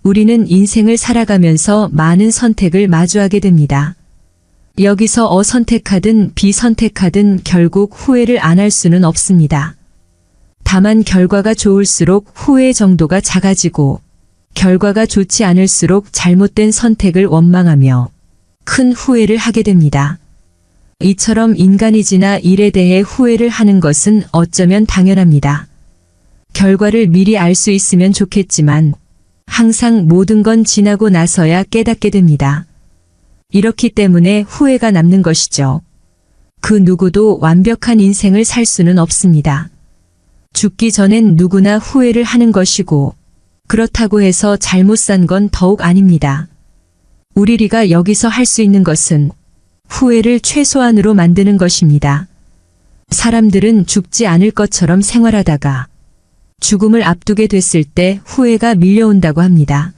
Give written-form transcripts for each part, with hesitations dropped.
우리는 인생을 살아가면서 많은 선택을 마주하게 됩니다. 여기서 선택하든 비선택하든 결국 후회를 안 할 수는 없습니다. 다만 결과가 좋을수록 후회의 정도가 작아지고 결과가 좋지 않을수록 잘못된 선택을 원망하며 큰 후회를 하게 됩니다. 이처럼 인간이 지나 일에 대해 후회를 하는 것은 어쩌면 당연합니다. 결과를 미리 알 수 있으면 좋겠지만 항상 모든 건 지나고 나서야 깨닫게 됩니다. 이렇기 때문에 후회가 남는 것이죠. 그 누구도 완벽한 인생을 살 수는 없습니다. 죽기 전엔 누구나 후회를 하는 것이고 그렇다고 해서 잘못 산 건 더욱 아닙니다. 우리가 여기서 할 수 있는 것은 후회를 최소한으로 만드는 것입니다. 사람들은 죽지 않을 것처럼 생활하다가 죽음을 앞두게 됐을 때 후회가 밀려온다고 합니다.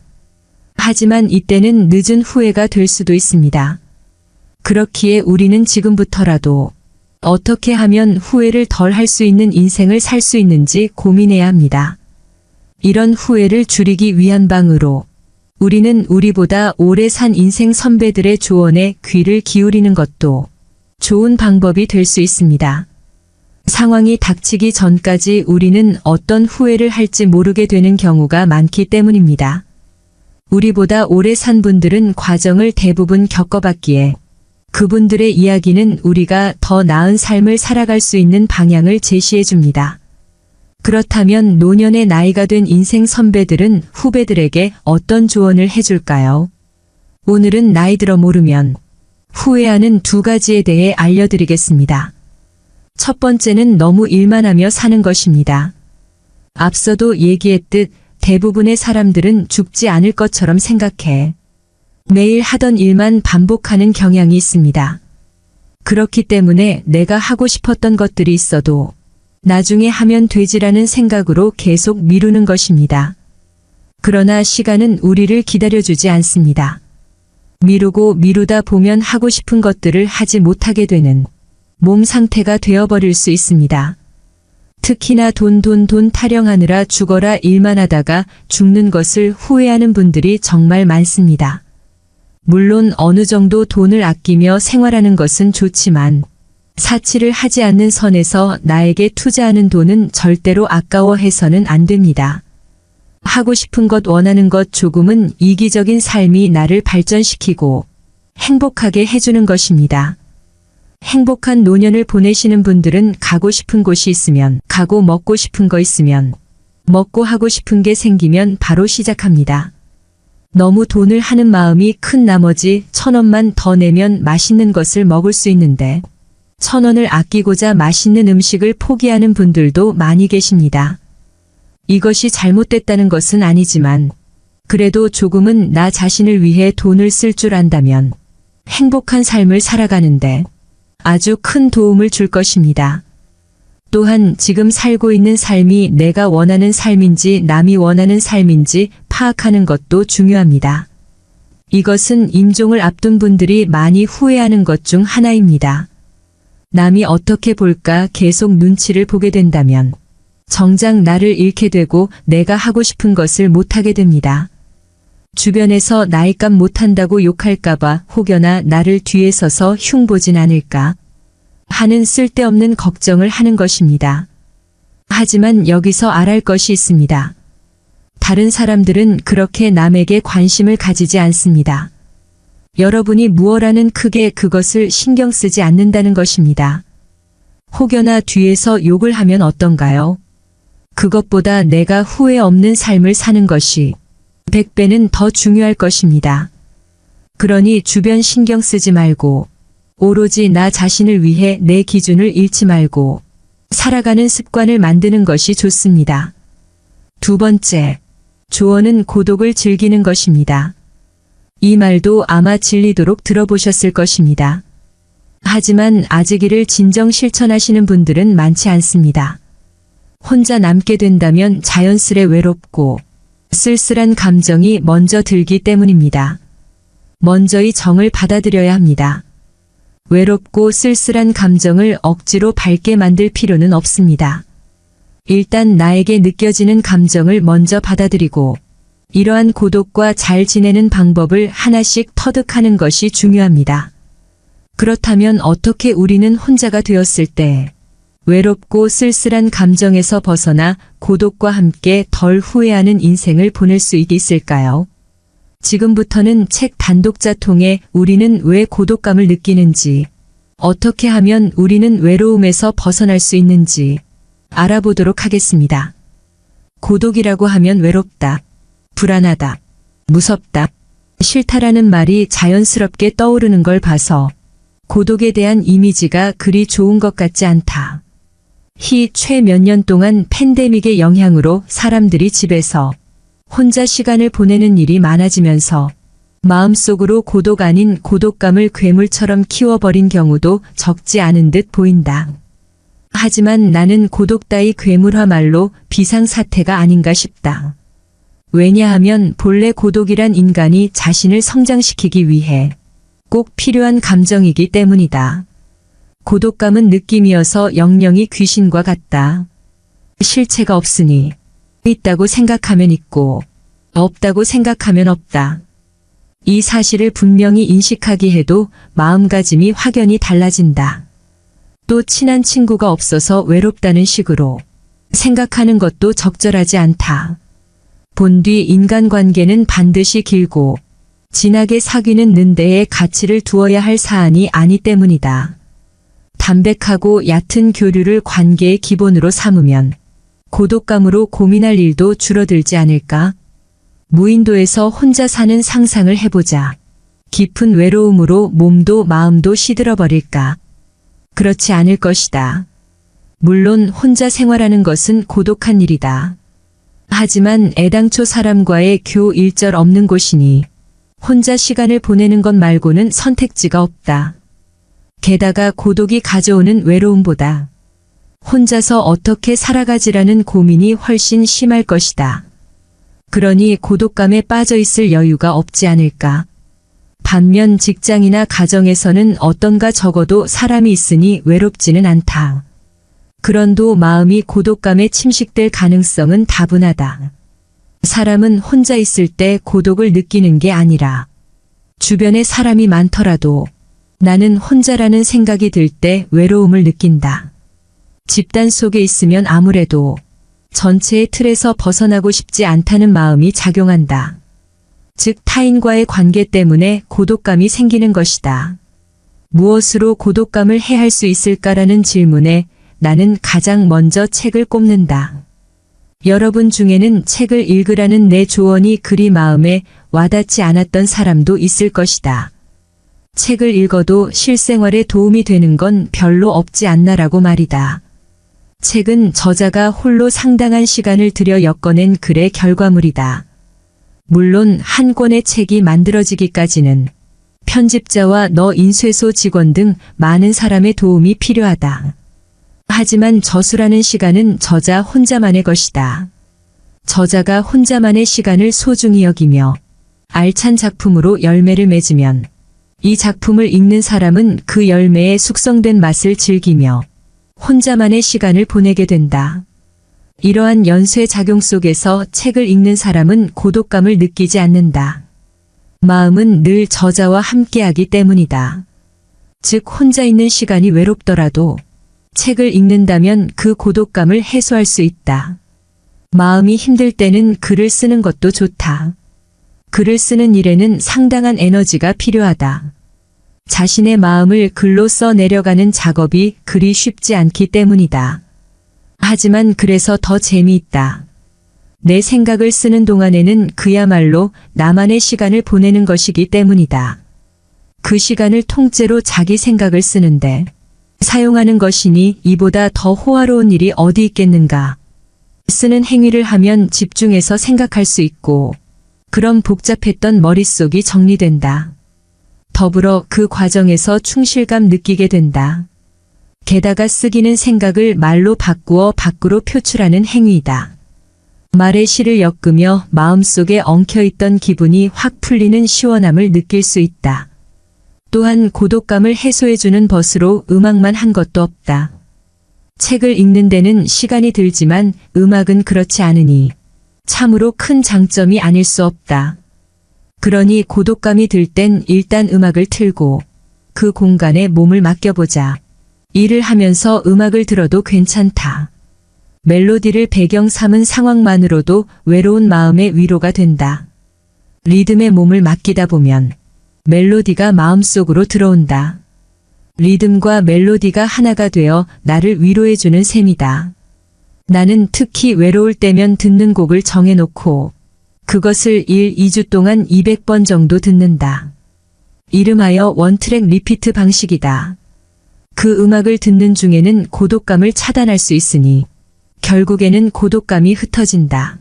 하지만 이때는 늦은 후회가 될 수도 있습니다. 그렇기에 우리는 지금부터라도 어떻게 하면 후회를 덜 할 수 있는 인생을 살 수 있는지 고민해야 합니다. 이런 후회를 줄이기 위한 방으로 우리는 우리보다 오래 산 인생 선배들의 조언에 귀를 기울이는 것도 좋은 방법이 될 수 있습니다. 상황이 닥치기 전까지 우리는 어떤 후회를 할지 모르게 되는 경우가 많기 때문입니다. 우리보다 오래 산 분들은 과정을 대부분 겪어봤기에 그분들의 이야기는 우리가 더 나은 삶을 살아갈 수 있는 방향을 제시해 줍니다. 그렇다면 노년의 나이가 된 인생 선배들은 후배들에게 어떤 조언을 해줄까요? 오늘은 나이 들어 모르면 후회하는 두 가지에 대해 알려드리겠습니다. 첫 번째는 너무 일만 하며 사는 것입니다. 앞서도 얘기했듯 대부분의 사람들은 죽지 않을 것처럼 생각해 매일 하던 일만 반복하는 경향이 있습니다. 그렇기 때문에 내가 하고 싶었던 것들이 있어도 나중에 하면 되지라는 생각으로 계속 미루는 것입니다. 그러나 시간은 우리를 기다려주지 않습니다. 미루고 미루다 보면 하고 싶은 것들을 하지 못하게 되는 몸 상태가 되어버릴 수 있습니다. 특히나 돈 타령하느라 죽어라 일만 하다가 죽는 것을 후회하는 분들이 정말 많습니다. 물론 어느 정도 돈을 아끼며 생활하는 것은 좋지만 사치를 하지 않는 선에서 나에게 투자하는 돈은 절대로 아까워해서는 안 됩니다. 하고 싶은 것 원하는 것 조금은 이기적인 삶이 나를 발전시키고 행복하게 해주는 것입니다. 행복한 노년을 보내시는 분들은 가고 싶은 곳이 있으면 가고 먹고 싶은 거 있으면 먹고 하고 싶은 게 생기면 바로 시작합니다. 너무 돈을 하는 마음이 큰 나머지 1,000원만 더 내면 맛있는 것을 먹을 수 있는데 1,000원을 아끼고자 맛있는 음식을 포기하는 분들도 많이 계십니다. 이것이 잘못됐다는 것은 아니지만 그래도 조금은 나 자신을 위해 돈을 쓸 줄 안다면 행복한 삶을 살아가는데 아주 큰 도움을 줄 것입니다. 또한 지금 살고 있는 삶이 내가 원하는 삶인지 남이 원하는 삶인지 파악하는 것도 중요합니다. 이것은 임종을 앞둔 분들이 많이 후회하는 것 중 하나입니다. 남이 어떻게 볼까 계속 눈치를 보게 된다면 정작 나를 잃게 되고 내가 하고 싶은 것을 못하게 됩니다. 주변에서 나이값 못한다고 욕할까봐 혹여나 나를 뒤에 서서 흉보진 않을까 하는 쓸데없는 걱정을 하는 것입니다. 하지만 여기서 알할 것이 있습니다. 다른 사람들은 그렇게 남에게 관심을 가지지 않습니다. 여러분이 무엇하는 크게 그것을 신경 쓰지 않는다는 것입니다. 혹여나 뒤에서 욕을 하면 어떤가요? 그것보다 내가 후회 없는 삶을 사는 것이 100배는 더 중요할 것입니다. 그러니 주변 신경 쓰지 말고 오로지 나 자신을 위해 내 기준을 잃지 말고 살아가는 습관을 만드는 것이 좋습니다. 두 번째, 조언은 고독을 즐기는 것입니다. 이 말도 아마 질리도록 들어보셨을 것입니다. 하지만 아직 이를 진정 실천하시는 분들은 많지 않습니다. 혼자 남게 된다면 자연스레 외롭고 쓸쓸한 감정이 먼저 들기 때문입니다. 먼저 이 정을 받아들여야 합니다. 외롭고 쓸쓸한 감정을 억지로 밝게 만들 필요는 없습니다. 일단 나에게 느껴지는 감정을 먼저 받아들이고 이러한 고독과 잘 지내는 방법을 하나씩 터득하는 것이 중요합니다. 그렇다면 어떻게 우리는 혼자가 되었을 때 외롭고 쓸쓸한 감정에서 벗어나 고독과 함께 덜 후회하는 인생을 보낼 수 있을까요? 지금부터는 책 단독자 통해 우리는 왜 고독감을 느끼는지, 어떻게 하면 우리는 외로움에서 벗어날 수 있는지 알아보도록 하겠습니다. 고독이라고 하면 외롭다, 불안하다, 무섭다, 싫다라는 말이 자연스럽게 떠오르는 걸 봐서 고독에 대한 이미지가 그리 좋은 것 같지 않다. 최 몇 년 동안 팬데믹의 영향으로 사람들이 집에서 혼자 시간을 보내는 일이 많아지면서 마음속으로 고독 아닌 고독감을 괴물처럼 키워버린 경우도 적지 않은 듯 보인다. 하지만 나는 고독 따위 괴물화말로 비상사태가 아닌가 싶다. 왜냐하면 본래 고독이란 인간이 자신을 성장시키기 위해 꼭 필요한 감정이기 때문이다. 고독감은 느낌이어서 영영이 귀신과 같다. 실체가 없으니 있다고 생각하면 있고 없다고 생각하면 없다. 이 사실을 분명히 인식하기 해도 마음가짐이 확연히 달라진다. 또 친한 친구가 없어서 외롭다는 식으로 생각하는 것도 적절하지 않다. 본뒤 인간관계는 반드시 길고 진하게 사귀는 는데에 가치를 두어야 할 사안이 아니 때문이다. 담백하고 얕은 교류를 관계의 기본으로 삼으면 고독감으로 고민할 일도 줄어들지 않을까? 무인도에서 혼자 사는 상상을 해보자. 깊은 외로움으로 몸도 마음도 시들어버릴까? 그렇지 않을 것이다. 물론 혼자 생활하는 것은 고독한 일이다. 하지만 애당초 사람과의 교일절 없는 곳이니 혼자 시간을 보내는 것 말고는 선택지가 없다. 게다가 고독이 가져오는 외로움보다 혼자서 어떻게 살아가지라는 고민이 훨씬 심할 것이다. 그러니 고독감에 빠져 있을 여유가 없지 않을까. 반면 직장이나 가정에서는 어떤가 적어도 사람이 있으니 외롭지는 않다. 그런도 마음이 고독감에 침식될 가능성은 다분하다. 사람은 혼자 있을 때 고독을 느끼는 게 아니라 주변에 사람이 많더라도 나는 혼자라는 생각이 들 때 외로움을 느낀다. 집단 속에 있으면 아무래도 전체의 틀에서 벗어나고 싶지 않다는 마음이 작용한다. 즉 타인과의 관계 때문에 고독감이 생기는 것이다. 무엇으로 고독감을 해할 수 있을까라는 질문에 나는 가장 먼저 책을 꼽는다. 여러분 중에는 책을 읽으라는 내 조언이 그리 마음에 와닿지 않았던 사람도 있을 것이다. 책을 읽어도 실생활에 도움이 되는 건 별로 없지 않나라고 말이다. 책은 저자가 홀로 상당한 시간을 들여 엮어낸 글의 결과물이다. 물론 한 권의 책이 만들어지기까지는 편집자와 너 인쇄소 직원 등 많은 사람의 도움이 필요하다. 하지만 저수라는 시간은 저자 혼자만의 것이다. 저자가 혼자만의 시간을 소중히 여기며 알찬 작품으로 열매를 맺으면 이 작품을 읽는 사람은 그 열매의 숙성된 맛을 즐기며 혼자만의 시간을 보내게 된다. 이러한 연쇄작용 속에서 책을 읽는 사람은 고독감을 느끼지 않는다. 마음은 늘 저자와 함께하기 때문이다. 즉 혼자 있는 시간이 외롭더라도 책을 읽는다면 그 고독감을 해소할 수 있다. 마음이 힘들 때는 글을 쓰는 것도 좋다. 글을 쓰는 일에는 상당한 에너지가 필요하다. 자신의 마음을 글로 써내려가는 작업이 그리 쉽지 않기 때문이다. 하지만 그래서 더 재미있다. 내 생각을 쓰는 동안에는 그야말로 나만의 시간을 보내는 것이기 때문이다. 그 시간을 통째로 자기 생각을 쓰는데 사용하는 것이니 이보다 더 호화로운 일이 어디 있겠는가. 쓰는 행위를 하면 집중해서 생각할 수 있고 그런 복잡했던 머릿속이 정리된다. 더불어 그 과정에서 충실감 느끼게 된다. 게다가 쓰기는 생각을 말로 바꾸어 밖으로 표출하는 행위이다. 말의 실을 엮으며 마음속에 엉켜있던 기분이 확 풀리는 시원함을 느낄 수 있다. 또한 고독감을 해소해주는 벗으로 음악만 한 것도 없다. 책을 읽는 데는 시간이 들지만 음악은 그렇지 않으니 참으로 큰 장점이 아닐 수 없다. 그러니 고독감이 들 땐 일단 음악을 틀고 그 공간에 몸을 맡겨보자. 일을 하면서 음악을 들어도 괜찮다. 멜로디를 배경 삼은 상황만으로도 외로운 마음의 위로가 된다. 리듬에 몸을 맡기다 보면 멜로디가 마음속으로 들어온다. 리듬과 멜로디가 하나가 되어 나를 위로해주는 셈이다. 나는 특히 외로울 때면 듣는 곡을 정해놓고 그것을 1, 2주 동안 200번 정도 듣는다. 이름하여 원트랙 리피트 방식이다. 그 음악을 듣는 중에는 고독감을 차단할 수 있으니 결국에는 고독감이 흩어진다.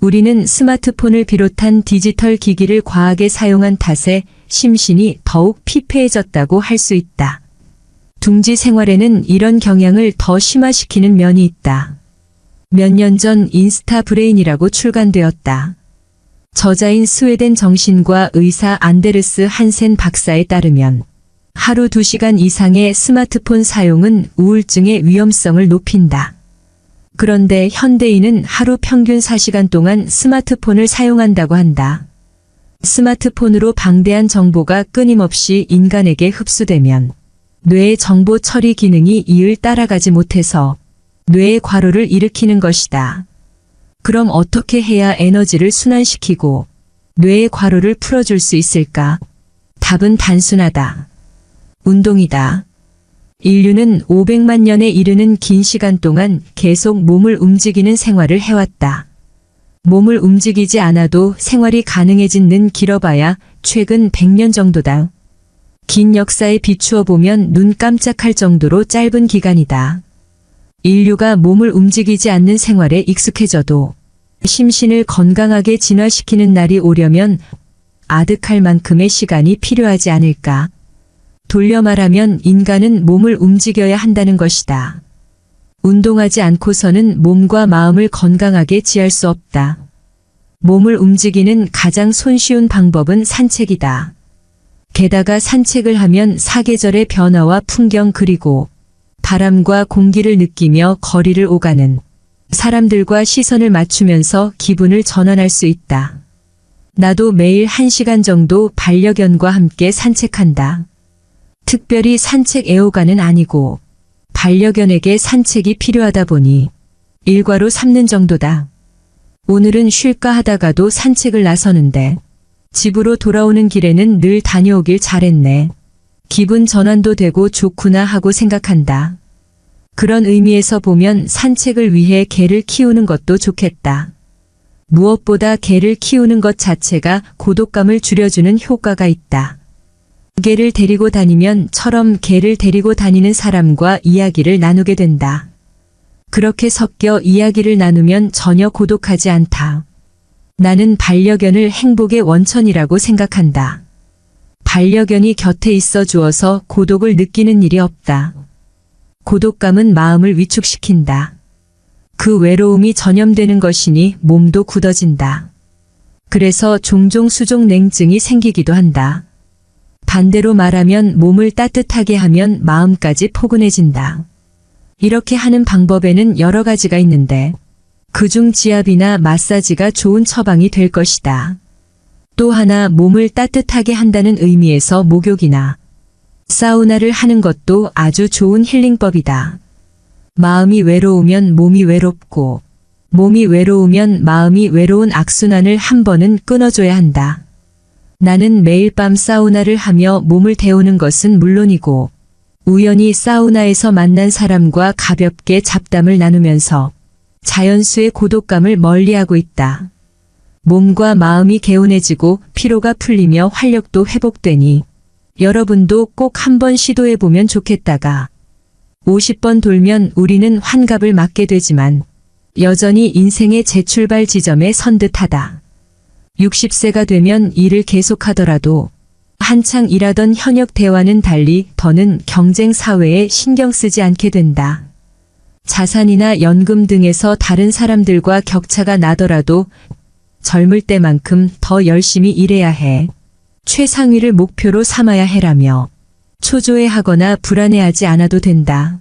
우리는 스마트폰을 비롯한 디지털 기기를 과하게 사용한 탓에 심신이 더욱 피폐해졌다고 할 수 있다. 둥지 생활에는 이런 경향을 더 심화시키는 면이 있다. 몇 년 전 인스타 브레인이라고 출간되었다. 저자인 스웨덴 정신과 의사 안데르스 한센 박사에 따르면 하루 2시간 이상의 스마트폰 사용은 우울증의 위험성을 높인다. 그런데 현대인은 하루 평균 4시간 동안 스마트폰을 사용한다고 한다. 스마트폰으로 방대한 정보가 끊임없이 인간에게 흡수되면 뇌의 정보 처리 기능이 이를 따라가지 못해서 뇌의 과로를 일으키는 것이다. 그럼 어떻게 해야 에너지를 순환시키고 뇌의 과로를 풀어줄 수 있을까? 답은 단순하다. 운동이다. 인류는 500만 년에 이르는 긴 시간 동안 계속 몸을 움직이는 생활을 해왔다. 몸을 움직이지 않아도 생활이 가능해진 는 길어봐야 최근 100년 정도다. 긴 역사에 비추어 보면 눈 깜짝할 정도로 짧은 기간이다. 인류가 몸을 움직이지 않는 생활에 익숙해져도 심신을 건강하게 진화시키는 날이 오려면 아득할 만큼의 시간이 필요하지 않을까. 돌려 말하면 인간은 몸을 움직여야 한다는 것이다. 운동하지 않고서는 몸과 마음을 건강하게 지할 수 없다. 몸을 움직이는 가장 손쉬운 방법은 산책이다. 게다가 산책을 하면 사계절의 변화와 풍경 그리고 바람과 공기를 느끼며 거리를 오가는 사람들과 시선을 맞추면서 기분을 전환할 수 있다. 나도 매일 1시간 정도 반려견과 함께 산책한다. 특별히 산책 애호가는 아니고 반려견에게 산책이 필요하다 보니 일과로 삼는 정도다. 오늘은 쉴까 하다가도 산책을 나서는데 집으로 돌아오는 길에는 늘 다녀오길 잘했네. 기분 전환도 되고 좋구나 하고 생각한다. 그런 의미에서 보면 산책을 위해 개를 키우는 것도 좋겠다. 무엇보다 개를 키우는 것 자체가 고독감을 줄여주는 효과가 있다. 개를 데리고 다니면처럼 개를 데리고 다니는 사람과 이야기를 나누게 된다. 그렇게 섞여 이야기를 나누면 전혀 고독하지 않다. 나는 반려견을 행복의 원천이라고 생각한다. 반려견이 곁에 있어 주어서 고독을 느끼는 일이 없다. 고독감은 마음을 위축시킨다. 그 외로움이 전염되는 것이니 몸도 굳어진다. 그래서 종종 수족냉증이 생기기도 한다. 반대로 말하면 몸을 따뜻하게 하면 마음까지 포근해진다. 이렇게 하는 방법에는 여러 가지가 있는데 그중 지압이나 마사지가 좋은 처방이 될 것이다. 또 하나 몸을 따뜻하게 한다는 의미에서 목욕이나 사우나를 하는 것도 아주 좋은 힐링법이다. 마음이 외로우면 몸이 외롭고 몸이 외로우면 마음이 외로운 악순환을 한 번은 끊어줘야 한다. 나는 매일 밤 사우나를 하며 몸을 데우는 것은 물론이고 우연히 사우나에서 만난 사람과 가볍게 잡담을 나누면서 자연수의 고독감을 멀리하고 있다. 몸과 마음이 개운해지고 피로가 풀리며 활력도 회복되니 여러분도 꼭 한번 시도해보면 좋겠다가 50번 돌면 우리는 환갑을 맞게 되지만 여전히 인생의 재출발 지점에 선 듯하다. 60세가 되면 일을 계속하더라도 한창 일하던 현역 대와는 달리 더는 경쟁 사회에 신경 쓰지 않게 된다. 자산이나 연금 등에서 다른 사람들과 격차가 나더라도 젊을 때만큼 더 열심히 일해야 해. 최상위를 목표로 삼아야 해라며 초조해하거나 불안해하지 않아도 된다.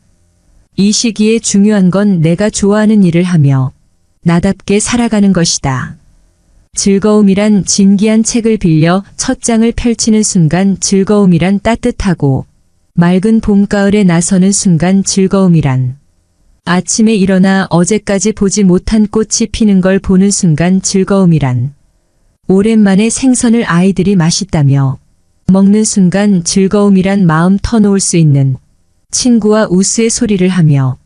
이 시기에 중요한 건 내가 좋아하는 일을 하며 나답게 살아가는 것이다. 즐거움이란 진기한 책을 빌려 첫 장을 펼치는 순간 즐거움이란 따뜻하고 맑은 봄가을에 나서는 순간 즐거움이란 아침에 일어나 어제까지 보지 못한 꽃이 피는 걸 보는 순간 즐거움이란 오랜만에 생선을 아이들이 맛있다며 먹는 순간 즐거움이란 마음 터놓을 수 있는 친구와 우스의 소리를 하며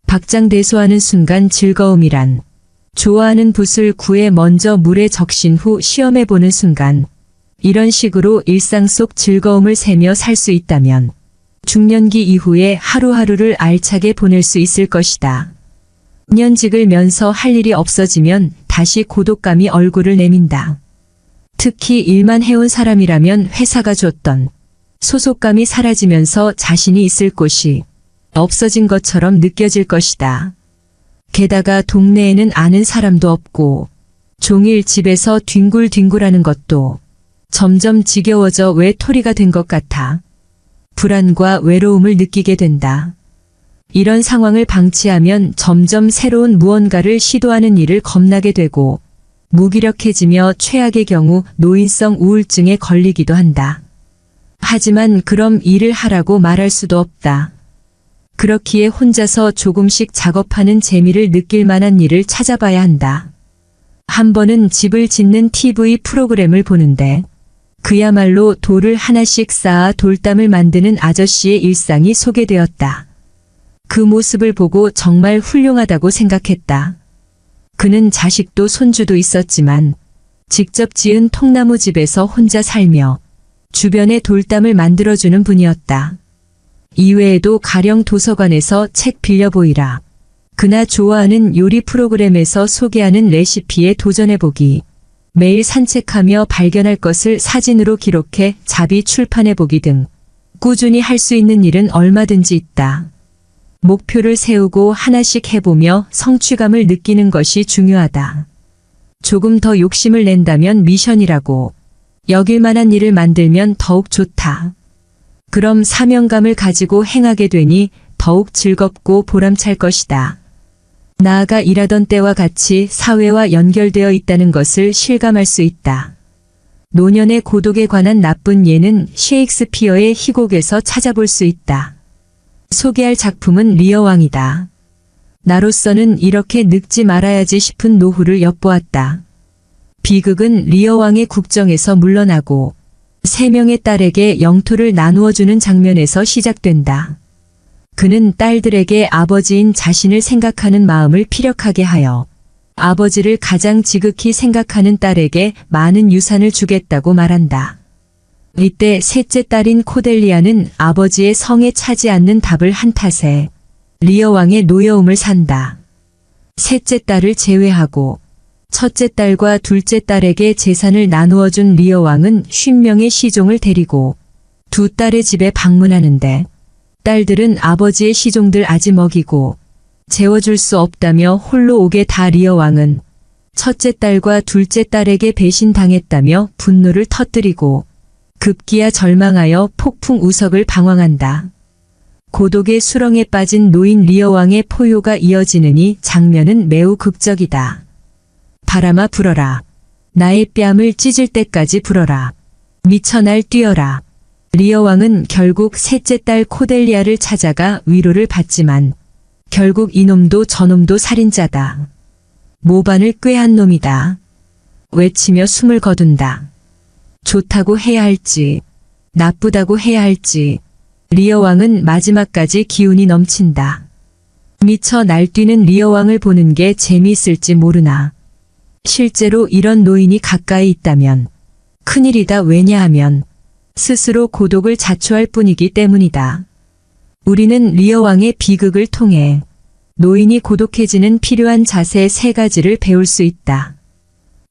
박장대소하는 순간 즐거움이란 좋아하는 붓을 구해 먼저 물에 적신 후 시험해보는 순간 이런 식으로 일상 속 즐거움을 세며 살 수 있다면 중년기 이후에 하루하루를 알차게 보낼 수 있을 것이다. 년직을 면서 할 일이 없어지면 다시 고독감이 얼굴을 내민다. 특히 일만 해온 사람이라면 회사가 줬던 소속감이 사라지면서 자신이 있을 곳이 없어진 것처럼 느껴질 것이다. 게다가 동네에는 아는 사람도 없고 종일 집에서 뒹굴뒹굴하는 것도 점점 지겨워져 외톨이가 된 것 같아 불안과 외로움을 느끼게 된다. 이런 상황을 방치하면 점점 새로운 무언가를 시도하는 일을 겁나게 되고 무기력해지며 최악의 경우 노인성 우울증에 걸리기도 한다. 하지만 그럼 일을 하라고 말할 수도 없다. 그렇기에 혼자서 조금씩 작업하는 재미를 느낄 만한 일을 찾아봐야 한다. 한 번은 집을 짓는 TV 프로그램을 보는데 그야말로 돌을 하나씩 쌓아 돌담을 만드는 아저씨의 일상이 소개되었다. 그 모습을 보고 정말 훌륭하다고 생각했다. 그는 자식도 손주도 있었지만 직접 지은 통나무 집에서 혼자 살며 주변에 돌담을 만들어주는 분이었다. 이외에도 가령 도서관에서 책 빌려 보이라. 그나 좋아하는 요리 프로그램에서 소개하는 레시피에 도전해보기. 매일 산책하며 발견할 것을 사진으로 기록해 자비 출판해보기 등 꾸준히 할 수 있는 일은 얼마든지 있다. 목표를 세우고 하나씩 해보며 성취감을 느끼는 것이 중요하다. 조금 더 욕심을 낸다면 미션이라고 여길 만한 일을 만들면 더욱 좋다. 그럼 사명감을 가지고 행하게 되니 더욱 즐겁고 보람찰 것이다. 나아가 일하던 때와 같이 사회와 연결되어 있다는 것을 실감할 수 있다. 노년의 고독에 관한 나쁜 예는 셰익스피어의 희곡에서 찾아볼 수 있다. 소개할 작품은 리어왕이다. 나로서는 이렇게 늙지 말아야지 싶은 노후를 엿보았다. 비극은 리어왕의 국정에서 물러나고 3명의 딸에게 영토를 나누어주는 장면에서 시작된다. 그는 딸들에게 아버지인 자신을 생각하는 마음을 피력하게 하여 아버지를 가장 지극히 생각하는 딸에게 많은 유산을 주겠다고 말한다. 이때 셋째 딸인 코델리아는 아버지의 성에 차지 않는 답을 한 탓에 리어왕의 노여움을 산다. 셋째 딸을 제외하고 첫째 딸과 둘째 딸에게 재산을 나누어준 리어왕은 50명의 시종을 데리고 두 딸의 집에 방문하는데 딸들은 아버지의 시종들 아지 먹이고 재워줄 수 없다며 홀로 오게 다 리어왕은 첫째 딸과 둘째 딸에게 배신당했다며 분노를 터뜨리고 급기야 절망하여 폭풍 우석을 방황한다. 고독의 수렁에 빠진 노인 리어왕의 포효가 이어지느니 장면은 매우 극적이다. 바람아 불어라. 나의 뺨을 찢을 때까지 불어라. 미쳐 날 뛰어라. 리어왕은 결국 셋째 딸 코델리아를 찾아가 위로를 받지만 결국 이놈도 저놈도 살인자다. 모반을 꾀한 놈이다. 외치며 숨을 거둔다. 좋다고 해야 할지 나쁘다고 해야 할지 리어왕은 마지막까지 기운이 넘친다. 미쳐 날뛰는 리어왕을 보는 게 재미있을지 모르나 실제로 이런 노인이 가까이 있다면 큰일이다. 왜냐하면 스스로 고독을 자초할 뿐이기 때문이다. 우리는 리어왕의 비극을 통해 노인이 고독해지는 필요한 자세 3가지를 배울 수 있다.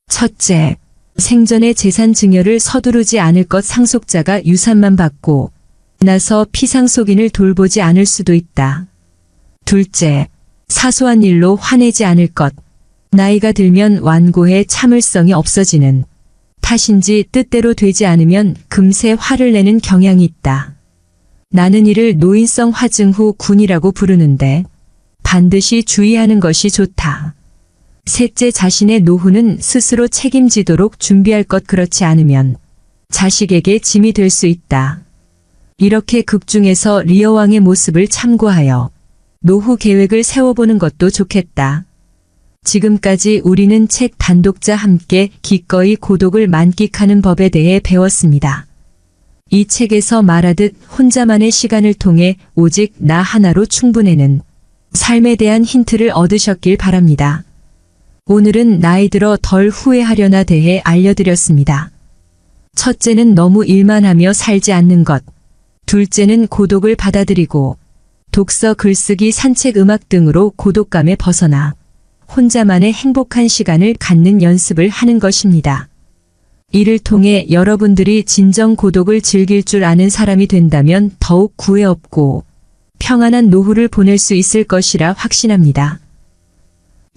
첫째, 생전의 재산 증여를 서두르지 않을 것. 상속자가 유산만 받고 나서 피상속인을 돌보지 않을 수도 있다. 둘째, 사소한 일로 화내지 않을 것. 나이가 들면 완고해 참을성이 없어지는 탓인지 뜻대로 되지 않으면 금세 화를 내는 경향이 있다. 나는 이를 노인성 화증 후 군이라고 부르는데 반드시 주의하는 것이 좋다. 셋째, 자신의 노후는 스스로 책임지도록 준비할 것, 그렇지 않으면 자식에게 짐이 될 수 있다. 이렇게 극중에서 리어왕의 모습을 참고하여 노후 계획을 세워보는 것도 좋겠다. 지금까지 우리는 책 단독자 함께 기꺼이 고독을 만끽하는 법에 대해 배웠습니다. 이 책에서 말하듯 혼자만의 시간을 통해 오직 나 하나로 충분해는 삶에 대한 힌트를 얻으셨길 바랍니다. 오늘은 나이 들어 덜 후회하려나 대해 알려드렸습니다. 첫째는 너무 일만 하며 살지 않는 것. 둘째는 고독을 받아들이고 독서, 글쓰기, 산책, 음악 등으로 고독감에 벗어나 혼자만의 행복한 시간을 갖는 연습을 하는 것입니다. 이를 통해 여러분들이 진정 고독을 즐길 줄 아는 사람이 된다면 더욱 구애 없고 평안한 노후를 보낼 수 있을 것이라 확신합니다.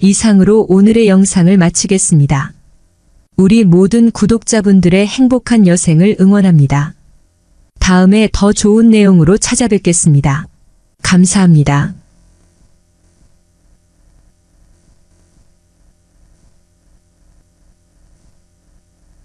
이상으로 오늘의 영상을 마치겠습니다. 우리 모든 구독자분들의 행복한 여생을 응원합니다. 다음에 더 좋은 내용으로 찾아뵙겠습니다. 감사합니다.